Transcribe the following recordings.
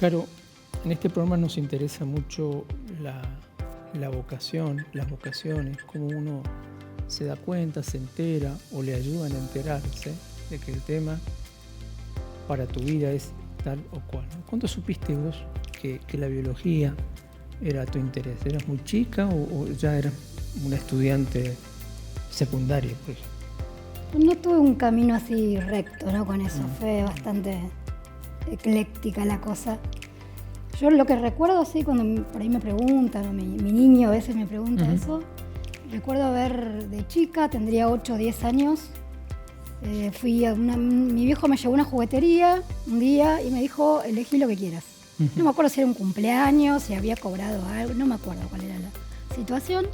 Caro, en este programa nos interesa mucho la vocación, las vocaciones, cómo uno se da cuenta, se entera o le ayudan a enterarse de que el tema para tu vida es tal o cual. ¿Cuándo supiste vos que la biología era tu interés? ¿Eras muy chica o ya eras una estudiante secundaria, por ejemplo? No tuve un camino así recto, ¿no? Con eso, fue bastante ecléctica la cosa. Yo lo que recuerdo así, cuando por ahí me preguntan, o mi niño a veces me pregunta eso, recuerdo haber de chica, tendría 8 o 10 años, mi viejo me llevó a una juguetería un día y me dijo, elegí lo que quieras. No me acuerdo si era un cumpleaños, si había cobrado algo, no me acuerdo cuál era la situación.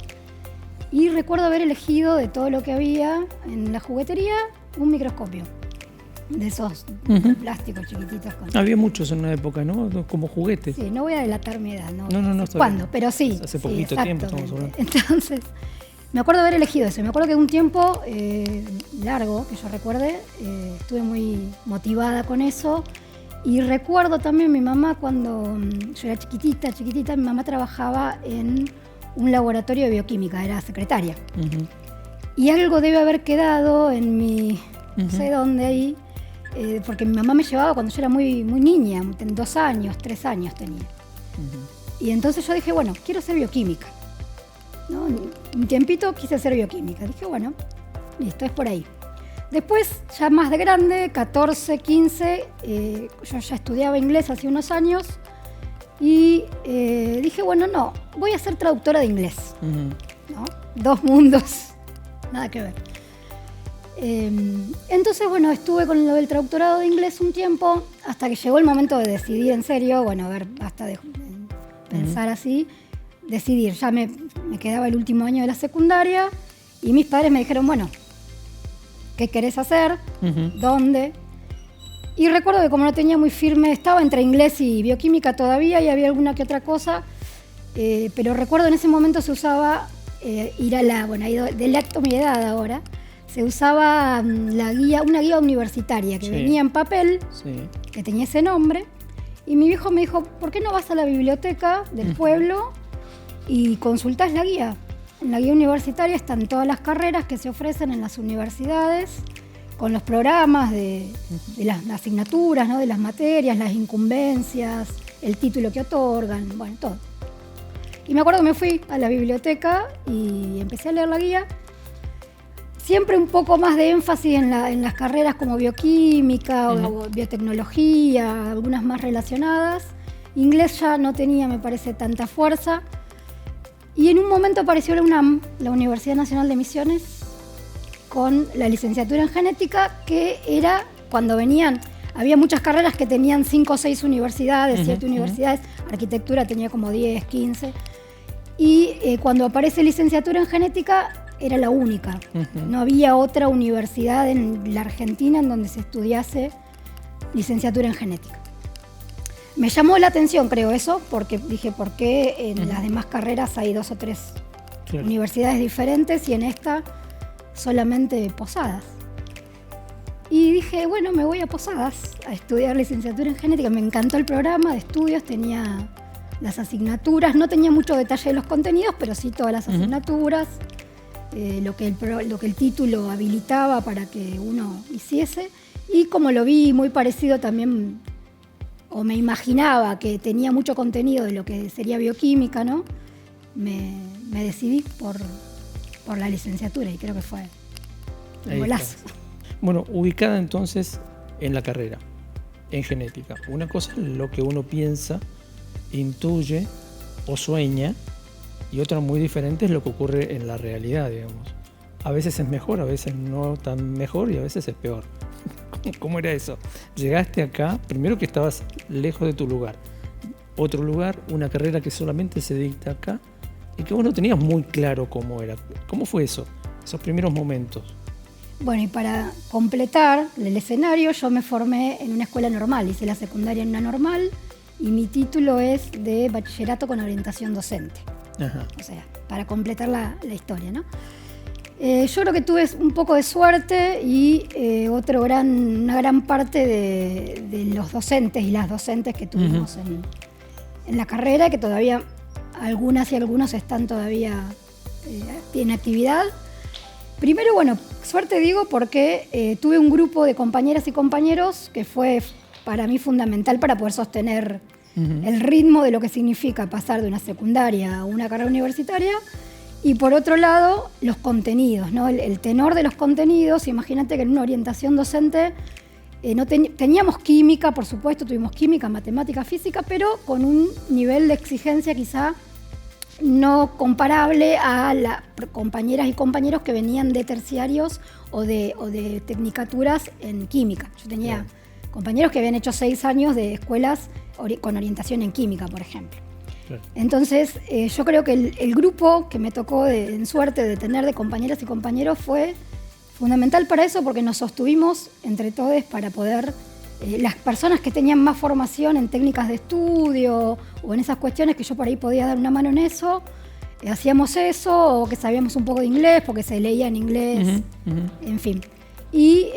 Y recuerdo haber elegido de todo lo que había en la juguetería un microscopio. De esos plásticos chiquititos. Había muchos en una época, ¿no? Como juguetes. Sí, no voy a delatar mi edad, ¿no? No. ¿Cuándo? Pero sí. Hace poquito tiempo estamos hablando. Entonces, me acuerdo haber elegido eso. Me acuerdo que un tiempo largo, que yo recuerde, estuve muy motivada con eso. Y recuerdo también mi mamá cuando yo era chiquitita, mi mamá trabajaba en un laboratorio de bioquímica, era secretaria. Y algo debe haber quedado en mi, no sé dónde ahí, porque mi mamá me llevaba cuando yo era muy niña, 2 años, 3 años tenía. Y entonces yo dije, bueno, quiero ser bioquímica, ¿no? Un tiempito quise ser bioquímica. Dije, bueno, listo, es por ahí. Después, ya más de grande, 14, 15, yo ya estudiaba inglés hace unos años y dije, bueno, no, voy a ser traductora de inglés, ¿no? 2 mundos, nada que ver. Entonces, bueno, estuve con lo del traductorado de inglés un tiempo, hasta que llegó el momento de decidir en serio, bueno, a ver, basta de pensar así, decidir. Ya me quedaba el último año de la secundaria y mis padres me dijeron, bueno, ¿qué querés hacer? ¿Dónde? Y recuerdo que como no tenía muy firme, estaba entre inglés y bioquímica todavía y había alguna que otra cosa, pero recuerdo en ese momento se usaba ir a delecto mi edad ahora, se usaba una guía universitaria que venía en papel, que tenía ese nombre, y mi viejo me dijo, ¿por qué no vas a la biblioteca del pueblo y consultás la guía? En la guía universitaria están todas las carreras que se ofrecen en las universidades, con los programas de las asignaturas, ¿no? De las materias, las incumbencias, el título que otorgan, bueno, todo. Y me acuerdo que me fui a la biblioteca y empecé a leer la guía. Siempre un poco más de énfasis en las carreras como bioquímica o biotecnología, algunas más relacionadas. Inglés ya no tenía, me parece, tanta fuerza. Y en un momento apareció la UNAM, la Universidad Nacional de Misiones, con la licenciatura en genética, que era cuando había muchas carreras que tenían 5 o 6 universidades, 7 universidades, arquitectura tenía como 10, 15. Y cuando aparece licenciatura en genética, era la única. No había otra universidad en la Argentina en donde se estudiase licenciatura en genética. Me llamó la atención, creo, eso, porque dije, ¿por qué en las demás carreras hay 2 o 3 universidades diferentes y en esta solamente Posadas? Y dije, bueno, me voy a Posadas a estudiar licenciatura en genética. Me encantó el programa de estudios, tenía las asignaturas, no tenía mucho detalle de los contenidos, pero sí todas las asignaturas, lo que el título habilitaba para que uno hiciese. Y como lo vi muy parecido también, o me imaginaba que tenía mucho contenido de lo que sería bioquímica, ¿no? Me decidí por la licenciatura y creo que fue un golazo. Bueno, ubicada entonces en la carrera, en genética. Una cosa es lo que uno piensa, intuye o sueña, y otra muy diferente es lo que ocurre en la realidad, digamos. A veces es mejor, a veces no tan mejor y a veces es peor. ¿Cómo era eso? Llegaste acá, primero que estabas lejos de tu lugar. Otro lugar, una carrera que solamente se dicta acá y que vos no tenías muy claro cómo era. ¿Cómo fue eso? Esos primeros momentos. Bueno, y para completar el escenario, yo me formé en una escuela normal, hice la secundaria en una normal y mi título es de bachillerato con orientación docente. O sea, para completar la historia, ¿no? Yo creo que tuve un poco de suerte y una gran parte de los docentes y las docentes que tuvimos en la carrera, que todavía algunas y algunos están todavía en actividad. Primero, bueno, suerte digo porque tuve un grupo de compañeras y compañeros que fue para mí fundamental para poder sostener el ritmo de lo que significa pasar de una secundaria a una carrera universitaria. Y por otro lado, los contenidos, ¿no? El tenor de los contenidos. Imagínate que en una orientación docente teníamos química, por supuesto, tuvimos química, matemática, física, pero con un nivel de exigencia quizá no comparable a las compañeras y compañeros que venían de terciarios o de tecnicaturas en química. Yo tenía compañeros que habían hecho 6 años de escuelas con orientación en química, por ejemplo. Entonces, yo creo que el grupo que me tocó en suerte de tener de compañeras y compañeros fue fundamental para eso, porque nos sostuvimos entre todos para poder, las personas que tenían más formación en técnicas de estudio o en esas cuestiones que yo por ahí podía dar una mano en eso, hacíamos eso, o que sabíamos un poco de inglés porque se leía en inglés, en fin. Y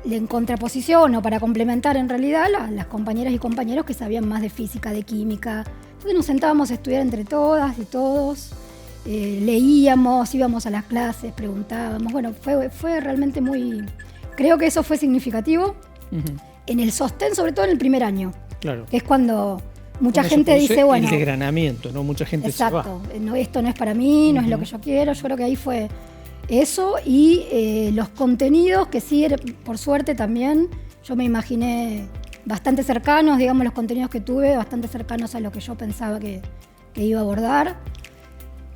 en contraposición o para complementar en realidad las compañeras y compañeros que sabían más de física, de química. Entonces nos sentábamos a estudiar entre todas y todos, leíamos, íbamos a las clases, preguntábamos. Bueno, fue realmente muy... Creo que eso fue significativo en el sostén, sobre todo en el primer año. Claro. Que es cuando mucha gente dice, bueno... El desgranamiento, ¿no? Mucha gente se va. Exacto. No, esto no es para mí, no es lo que yo quiero. Yo creo que ahí fue... Eso y los contenidos que sí, por suerte también, yo me imaginé bastante cercanos, digamos, los contenidos que tuve, bastante cercanos a lo que yo pensaba que iba a abordar.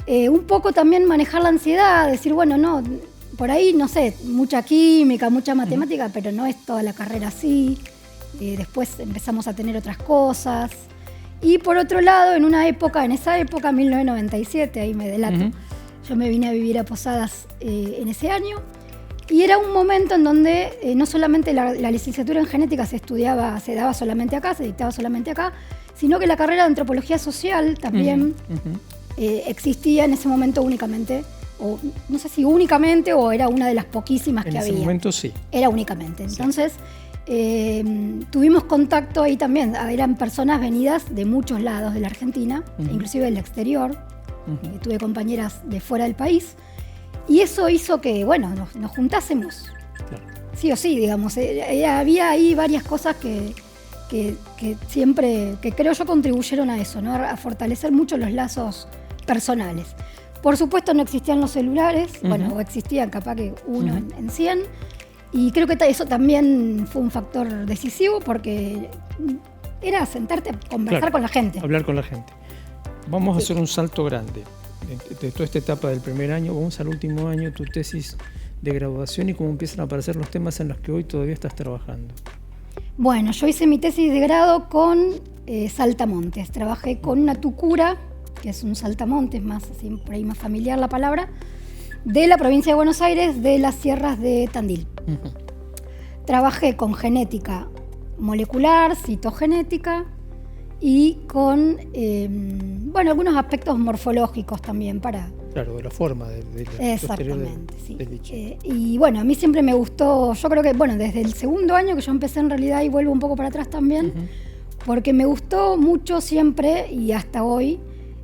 Un poco también manejar la ansiedad, decir, bueno, no, por ahí, no sé, mucha química, mucha matemática, pero no es toda la carrera así. Después empezamos a tener otras cosas. Y por otro lado, en esa época, 1997, ahí me delato, yo me vine a vivir a Posadas en ese año y era un momento en donde no solamente la licenciatura en genética se daba solamente acá, se dictaba solamente acá, sino que la carrera de antropología social también existía en ese momento únicamente, o no sé si únicamente o era una de las poquísimas que había. En ese momento sí. Era únicamente. Entonces tuvimos contacto ahí también, eran personas venidas de muchos lados de la Argentina, inclusive del exterior. Tuve compañeras de fuera del país y eso hizo que, bueno, nos juntásemos. Claro. Sí o sí, digamos. Había ahí varias cosas que siempre, que creo yo contribuyeron a eso, ¿no? A fortalecer mucho los lazos personales. Por supuesto no existían los celulares, bueno, o existían capaz que uno en 100, y creo que eso también fue un factor decisivo porque era sentarte a conversar con la gente. Hablar con la gente. Vamos a hacer un salto grande. De toda esta etapa del primer año, vamos al último año, tu tesis de graduación y cómo empiezan a aparecer los temas en los que hoy todavía estás trabajando. Bueno, yo hice mi tesis de grado con saltamontes. Trabajé con una tucura, que es un saltamontes, más así, por ahí más familiar la palabra, de la provincia de Buenos Aires, de las sierras de Tandil. Trabajé con genética molecular, citogenética, y con algunos aspectos morfológicos también para... Claro, de la forma del exactamente, sí. Del bicho. Y bueno, a mí siempre me gustó, yo creo que, bueno, desde el segundo año que yo empecé en realidad, y vuelvo un poco para atrás también, porque me gustó mucho siempre, y hasta hoy,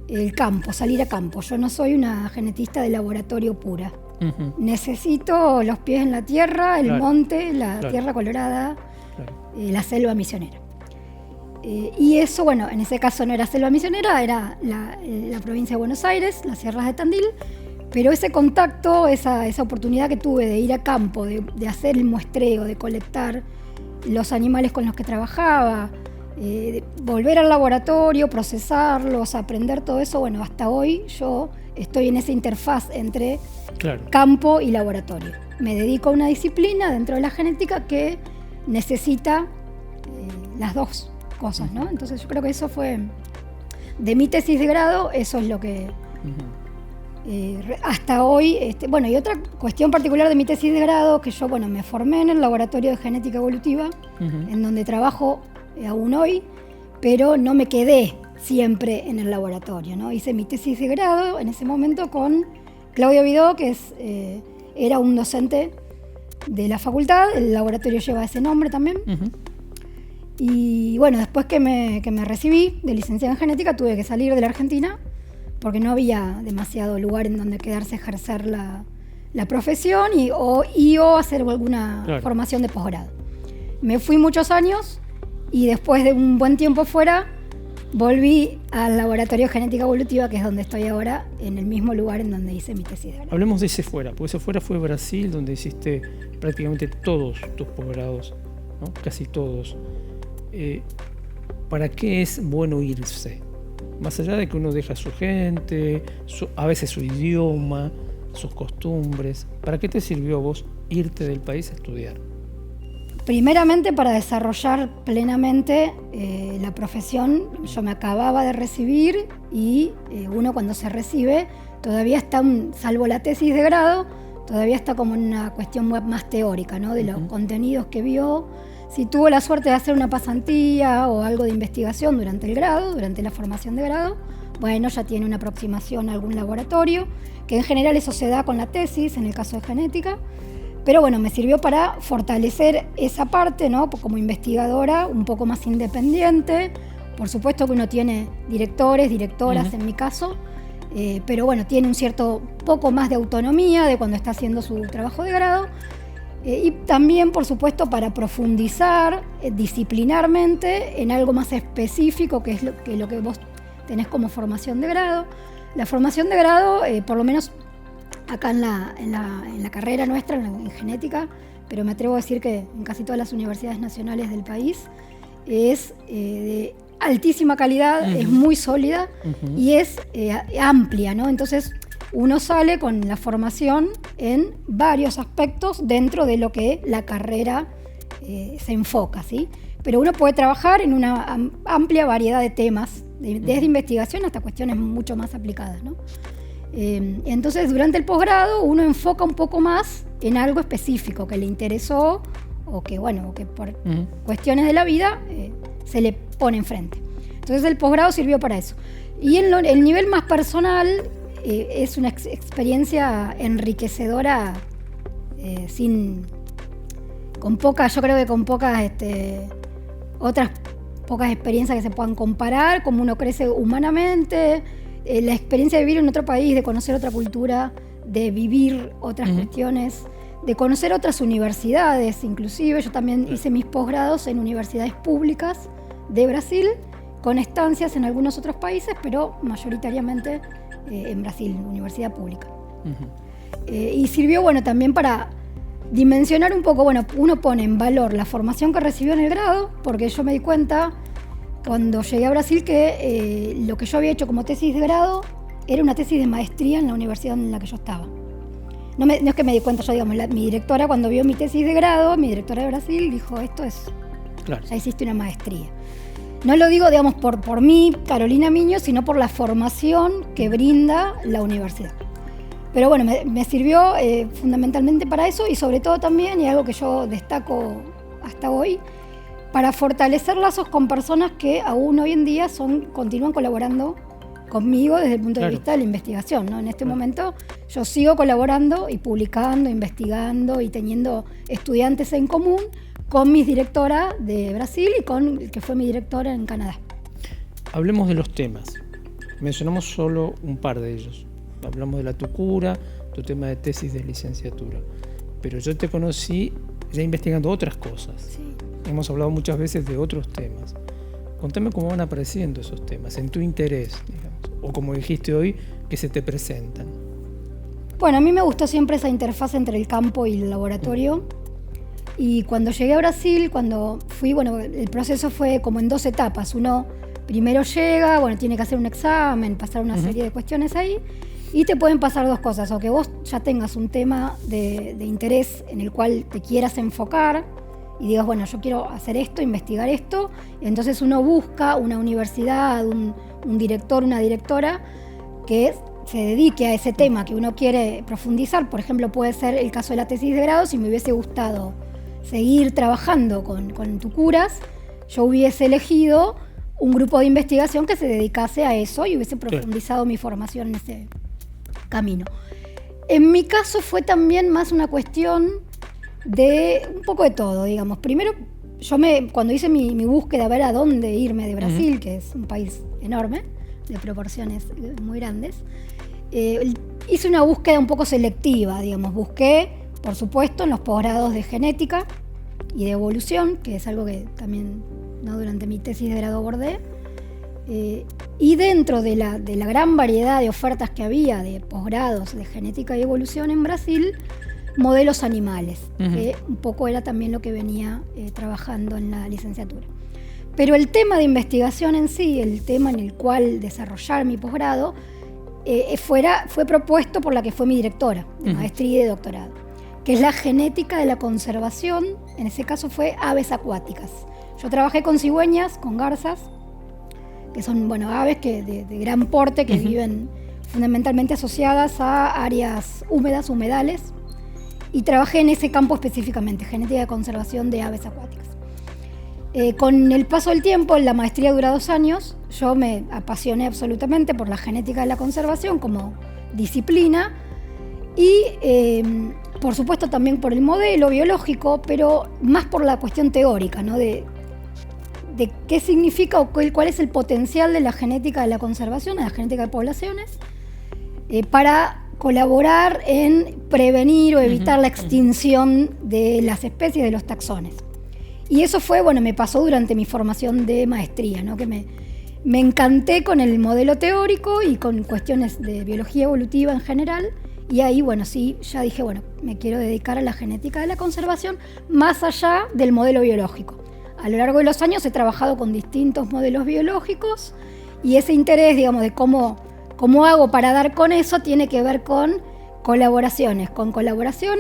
el campo, salir a campo. Yo no soy una genetista de laboratorio pura. Necesito los pies en la tierra, el monte, la tierra colorada, la selva misionera. Y eso, bueno, en ese caso no era selva misionera, era la provincia de Buenos Aires, las sierras de Tandil, pero ese contacto, esa oportunidad que tuve de ir a campo, de hacer el muestreo, de colectar los animales con los que trabajaba, de volver al laboratorio, procesarlos, aprender todo eso, bueno, hasta hoy yo estoy en esa interfaz entre campo y laboratorio. Me dedico a una disciplina dentro de la genética que necesita las dos cosas, ¿no? Entonces yo creo que eso fue de mi tesis de grado, eso es lo que hasta hoy, y otra cuestión particular de mi tesis de grado, que yo, me formé en el laboratorio de genética evolutiva, en donde trabajo aún hoy, pero no me quedé siempre en el laboratorio, ¿no? Hice mi tesis de grado en ese momento con Claudio Vidó, que era un docente de la facultad, el laboratorio lleva ese nombre también. Uh-huh. Y bueno, después que me recibí de licenciada en genética, tuve que salir de la Argentina porque no había demasiado lugar en donde quedarse a ejercer la profesión o hacer alguna formación de posgrado. Me fui muchos años y después de un buen tiempo fuera, volví al laboratorio de genética evolutiva, que es donde estoy ahora, en el mismo lugar en donde hice mi tesis de grado. Hablemos de ese fuera, porque ese fuera fue Brasil, donde hiciste prácticamente todos tus posgrados, ¿no? Casi todos. ¿Para qué es bueno irse? Más allá de que uno deja a su gente, a veces su idioma, sus costumbres, ¿para qué te sirvió a vos irte del país a estudiar? Primeramente para desarrollar plenamente la profesión. Yo me acababa de recibir y uno cuando se recibe todavía está, salvo la tesis de grado, todavía está como en una cuestión más teórica, ¿no? De los contenidos que vio. Si tuvo la suerte de hacer una pasantía o algo de investigación durante el grado, durante la formación de grado, bueno, ya tiene una aproximación a algún laboratorio, que en general eso se da con la tesis, en el caso de genética. Pero bueno, me sirvió para fortalecer esa parte, ¿no? Como investigadora, un poco más independiente. Por supuesto que uno tiene directores, directoras en mi caso, pero bueno, tiene un cierto poco más de autonomía de cuando está haciendo su trabajo de grado. Y también, por supuesto, para profundizar disciplinarmente en algo más específico, que es lo que vos tenés como formación de grado. La formación de grado, por lo menos acá en la carrera nuestra, en genética, pero me atrevo a decir que en casi todas las universidades nacionales del país, es de altísima calidad, es muy sólida y es amplia, ¿no? Entonces uno sale con la formación en varios aspectos dentro de lo que la carrera se enfoca, ¿sí? Pero uno puede trabajar en una amplia variedad de temas, desde investigación hasta cuestiones mucho más aplicadas, ¿no? Entonces, durante el posgrado uno enfoca un poco más en algo específico que le interesó o que, bueno, que por cuestiones de la vida se le pone enfrente. Entonces, el posgrado sirvió para eso. Y el nivel más personal es una experiencia enriquecedora, con pocas, yo creo que con pocas otras pocas experiencias que se puedan comparar, como uno crece humanamente. La experiencia de vivir en otro país, de conocer otra cultura, de vivir otras cuestiones, de conocer otras universidades, inclusive. Yo también hice mis posgrados en universidades públicas de Brasil, con estancias en algunos otros países, pero mayoritariamente en Brasil, universidad pública. Y sirvió, bueno, también para dimensionar un poco, bueno, uno pone en valor la formación que recibió en el grado, porque yo me di cuenta cuando llegué a Brasil que lo que yo había hecho como tesis de grado era una tesis de maestría en la universidad en la que yo estaba. No es que me di cuenta yo, digamos, mi directora cuando vio mi tesis de grado, mi directora de Brasil, dijo, esto es, ya hiciste una maestría. No lo digo, digamos, por mí, Carolina Miño, sino por la formación que brinda la universidad. Pero bueno, me sirvió fundamentalmente para eso y sobre todo también, y algo que yo destaco hasta hoy, para fortalecer lazos con personas que aún hoy en día continúan colaborando conmigo desde el punto de vista de la investigación, ¿no? En este momento yo sigo colaborando y publicando, investigando y teniendo estudiantes en común con mi directora de Brasil y con el que fue mi directora en Canadá. Hablemos de los temas. Mencionamos solo un par de ellos. Hablamos de la tucura, tu tema de tesis de licenciatura. Pero yo te conocí ya investigando otras cosas. Sí. Hemos hablado muchas veces de otros temas. Contame cómo van apareciendo esos temas, en tu interés, digamos, o como dijiste hoy, que se te presentan. Bueno, a mí me gustó siempre esa interfaz entre el campo y el laboratorio. Y cuando llegué a Brasil, cuando fui, bueno, el proceso fue como en 2 etapas. Uno primero llega, bueno, tiene que hacer un examen, pasar una serie de cuestiones ahí, y te pueden pasar 2 cosas, o que vos ya tengas un tema de interés en el cual te quieras enfocar, y digas, bueno, yo quiero hacer esto, investigar esto, y entonces uno busca una universidad, un director, una directora que se dedique a ese tema que uno quiere profundizar. Por ejemplo, puede ser el caso de la tesis de grado. Si me hubiese gustado seguir trabajando con tucuras, yo hubiese elegido un grupo de investigación que se dedicase a eso y hubiese profundizado mi formación en ese camino. En mi caso fue también más una cuestión de un poco de todo, digamos. Primero, cuando hice mi búsqueda a ver a dónde irme de Brasil, que es un país enorme, de proporciones muy grandes, hice una búsqueda un poco selectiva, digamos. Busqué, por supuesto, en los posgrados de genética y de evolución, que es algo que también durante mi tesis de grado abordé. Y dentro de la gran variedad de ofertas que había de posgrados de genética y evolución en Brasil, modelos animales, que un poco era también lo que venía trabajando en la licenciatura. Pero el tema de investigación en sí, el tema en el cual desarrollar mi posgrado, fue propuesto por la que fue mi directora de maestría y de doctorado, que es la genética de la conservación, en ese caso fue aves acuáticas. Yo trabajé con cigüeñas, con garzas, que son aves de gran porte que viven fundamentalmente asociadas a áreas húmedas, humedales, y trabajé en ese campo específicamente, genética de conservación de aves acuáticas. Con el paso del tiempo, la maestría dura 2 años, yo me apasioné absolutamente por la genética de la conservación como disciplina y por supuesto también por el modelo biológico, pero más por la cuestión teórica, ¿no? de qué significa o cuál es el potencial de la genética de la conservación, de la genética de poblaciones, para colaborar en prevenir o evitar la extinción de las especies, de los taxones. Y eso fue, me pasó durante mi formación de maestría, ¿no? Que me encanté con el modelo teórico y con cuestiones de biología evolutiva en general. Y ahí, sí, ya dije, me quiero dedicar a la genética de la conservación más allá del modelo biológico. A lo largo de los años he trabajado con distintos modelos biológicos y ese interés, de cómo hago para dar con eso tiene que ver con colaboraciones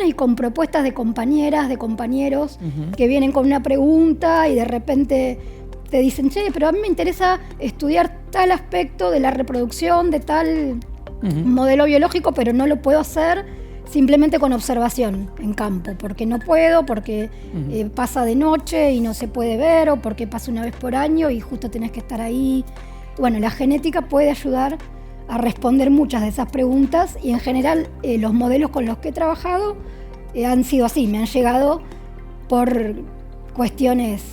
y con propuestas de compañeras, de compañeros que vienen con una pregunta y de repente te dicen, pero a mí me interesa estudiar tal aspecto de la reproducción de tal modelo biológico, pero no lo puedo hacer simplemente con observación en campo, porque no puedo, porque pasa de noche y no se puede ver, o porque pasa una vez por año y justo tenés que estar ahí. La genética puede ayudar a responder muchas de esas preguntas y en general los modelos con los que he trabajado han sido así, me han llegado por cuestiones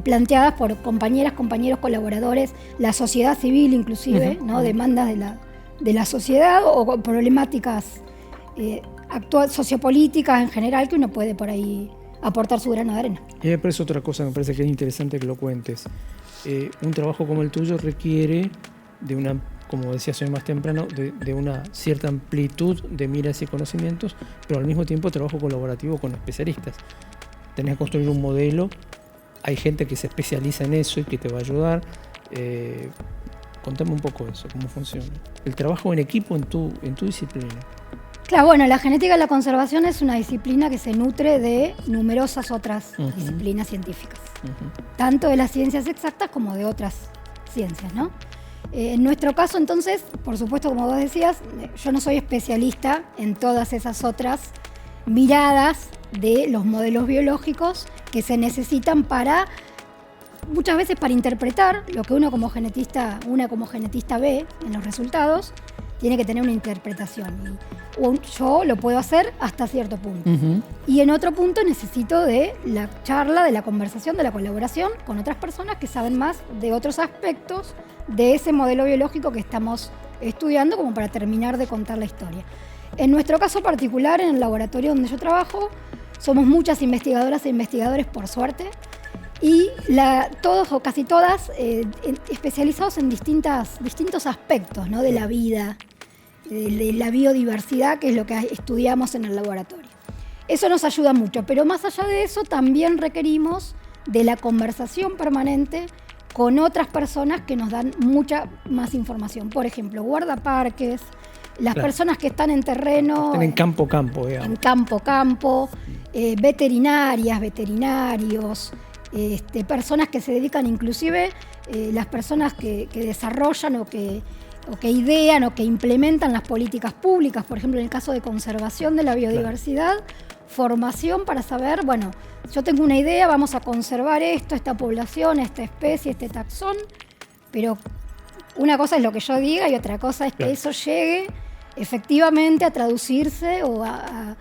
planteadas por compañeras, compañeros, colaboradores, la sociedad civil inclusive, ¿no? Demandas de la sociedad o problemáticas sociopolíticas en general que uno puede por ahí aportar su grano de arena. Y me parece otra cosa, me parece que es interesante que lo cuentes. Un trabajo como el tuyo requiere de una, como decías hoy más temprano, de una cierta amplitud de miras y conocimientos, pero al mismo tiempo trabajo colaborativo con especialistas. Tenés que construir un modelo, hay gente que se especializa en eso y que te va a ayudar. Contame un poco eso, cómo funciona. El trabajo en equipo en tu disciplina. Claro, la genética de la conservación es una disciplina que se nutre de numerosas otras disciplinas científicas, tanto de las ciencias exactas como de otras ciencias, ¿no? En nuestro caso, entonces, por supuesto, como vos decías, yo no soy especialista en todas esas otras miradas de los modelos biológicos que se necesitan muchas veces para interpretar lo que una como genetista ve en los resultados, tiene que tener una interpretación. Yo lo puedo hacer hasta cierto punto. Y en otro punto necesito de la charla, de la conversación, de la colaboración con otras personas que saben más de otros aspectos de ese modelo biológico que estamos estudiando como para terminar de contar la historia. En nuestro caso particular, en el laboratorio donde yo trabajo, somos muchas investigadoras e investigadores, por suerte, y todos o casi todas especializados en distintos aspectos, ¿no? De la vida, de la biodiversidad, que es lo que estudiamos en el laboratorio. Eso nos ayuda mucho, pero más allá de eso también requerimos de la conversación permanente con otras personas que nos dan mucha más información. Por ejemplo, guardaparques, las personas que están en terreno. Están en campo, digamos. En campo, veterinarias, veterinarios, personas que se dedican inclusive, las personas que desarrollan o que idean o que implementan las políticas públicas, por ejemplo en el caso de conservación de la biodiversidad, formación para saber, yo tengo una idea, vamos a conservar esta población, esta especie, este taxón, pero una cosa es lo que yo diga y otra cosa es que eso llegue efectivamente a traducirse o a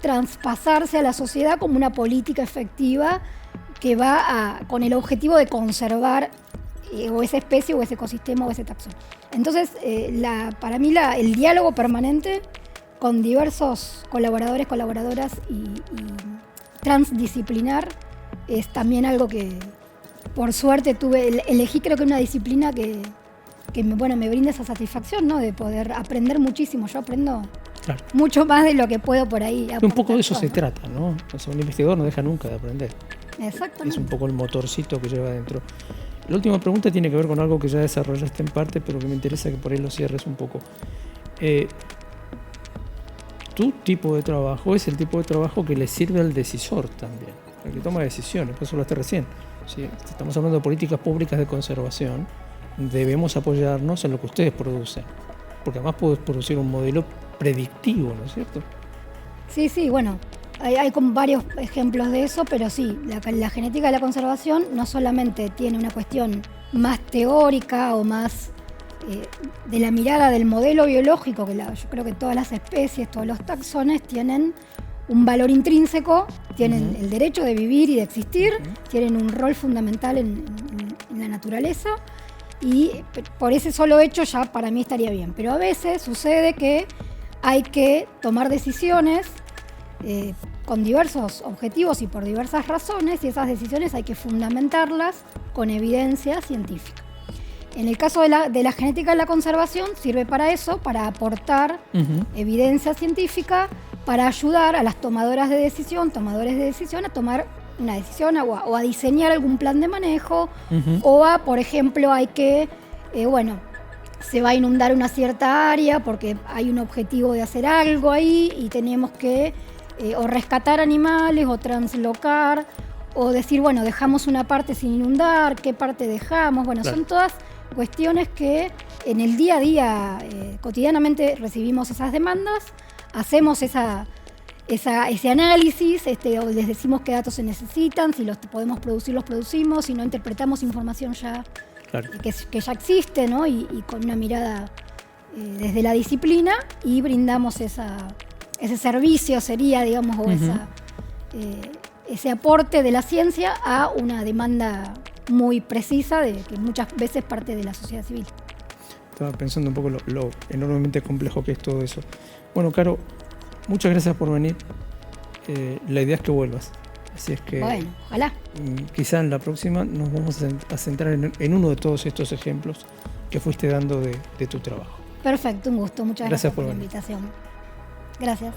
traspasarse a la sociedad como una política efectiva que va con el objetivo de conservar o esa especie o ese ecosistema o ese taxón. Entonces, para mí el diálogo permanente con diversos colaboradores, colaboradoras y transdisciplinar es también algo que por suerte elegí, creo que una disciplina que me brinda esa satisfacción, ¿no? De poder aprender muchísimo. Yo aprendo mucho más de lo que puedo por ahí. Un poco de eso se trata, ¿no? O sea, un investigador no deja nunca de aprender. Exactamente. Es un poco el motorcito que lleva adentro. La última pregunta tiene que ver con algo que ya desarrollaste en parte, pero que me interesa que por ahí lo cierres un poco. Tu tipo de trabajo es el tipo de trabajo que le sirve al decisor también, al que toma decisiones, por eso lo hablaste recién. Si estamos hablando de políticas públicas de conservación, debemos apoyarnos en lo que ustedes producen, porque además puedes producir un modelo predictivo, ¿no es cierto? Sí, bueno, hay como varios ejemplos de eso, pero sí, la genética de la conservación no solamente tiene una cuestión más teórica o más de la mirada del modelo biológico, que yo creo que todas las especies, todos los taxones tienen un valor intrínseco, tienen el derecho de vivir y de existir, tienen un rol fundamental en la naturaleza, y por ese solo hecho ya para mí estaría bien. Pero a veces sucede que hay que tomar decisiones con diversos objetivos y por diversas razones, y esas decisiones hay que fundamentarlas con evidencia científica. En el caso de la genética de la conservación sirve para eso, para aportar evidencia científica, para ayudar a las tomadores de decisión a tomar una decisión o a diseñar algún plan de manejo, o por ejemplo, hay que, se va a inundar una cierta área porque hay un objetivo de hacer algo ahí y tenemos que o rescatar animales o translocar o decir, dejamos una parte sin inundar, ¿qué parte dejamos? Son todas cuestiones que en el día a día, cotidianamente recibimos esas demandas, hacemos ese análisis, o les decimos qué datos se necesitan, si los podemos producir, los producimos, si no interpretamos información ya que ya existe, ¿no? Y con una mirada desde la disciplina, y brindamos ese servicio, sería, digamos, o ese aporte de la ciencia a una demanda muy precisa de que muchas veces parte de la sociedad civil. Estaba pensando un poco lo enormemente complejo que es todo eso. Bueno, Caro, muchas gracias por venir. La idea es que vuelvas. Así es que, ojalá. Quizá en la próxima nos vamos a centrar en uno de todos estos ejemplos que fuiste dando de tu trabajo. Perfecto, un gusto. Muchas gracias por la venir. invitación. Gracias.